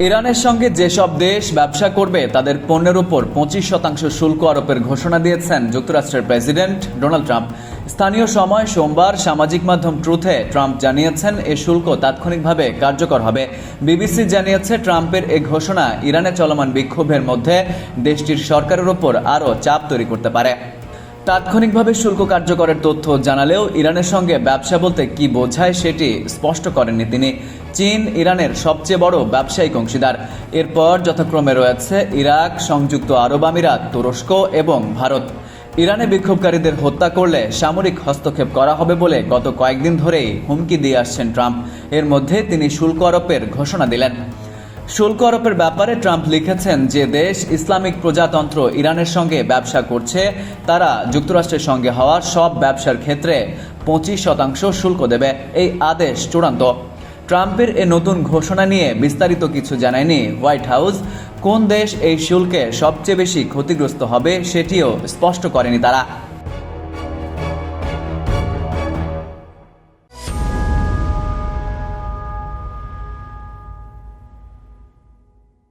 ইরানের সঙ্গে যেসব দেশ ব্যবসা করবে তাদের পণ্যের উপর 25% শুল্ক আরোপের ঘোষণা দিয়েছেন যুক্তরাষ্ট্রের প্রেসিডেন্ট ডোনাল্ড ট্রাম্প। স্থানীয় সময় সোমবার সামাজিক মাধ্যম ট্রুথে ট্রাম্প জানিয়েছেন এ শুল্ক তাৎক্ষণিকভাবে কার্যকর হবে। বিবিসি জানিয়েছে ট্রাম্পের এ ঘোষণা ইরানে চলমান বিক্ষোভের মধ্যে দেশটির সরকারের উপর আরও চাপ তৈরি করতে পারে। তাৎক্ষণিকভাবে শুল্ক কার্যকরের তথ্য জানালেও ইরানের সঙ্গে ব্যবসা বলতে কি বোঝায় সেটি স্পষ্ট করেননি তিনি। চীন ইরানের সবচেয়ে বড় ব্যবসায়িক অংশীদার। এরপর যথাক্রমে রয়েছে ইরাক, সংযুক্ত আরব আমিরাত, তুরস্ক এবং ভারত। ইরানে বিক্ষোভকারীদের হত্যা করলে সামরিক হস্তক্ষেপ করা হবে বলে গত কয়েকদিন ধরেই হুমকি দিয়ে আসছেন ট্রাম্প। এর মধ্যে তিনি শুল্ক আরোপের ঘোষণা দিলেন। শুল্ক আরোপের ব্যাপারে ট্রাম্প লিখেছেন, যে দেশ ইসলামিক প্রজাতন্ত্র ইরানের সঙ্গে ব্যবসা করছে তারা যুক্তরাষ্ট্রের সঙ্গে হওয়া সব ব্যবসার ক্ষেত্রে 25% শুল্ক দেবে। এই আদেশ চূড়ান্ত। ট্রাম্পের এ নতুন ঘোষণা নিয়ে বিস্তারিত কিছু জানায়নি হোয়াইট হাউস। কোন দেশ এই শুল্কে সবচেয়ে বেশি ক্ষতিগ্রস্ত হবে সেটিও স্পষ্ট করেনি তারা।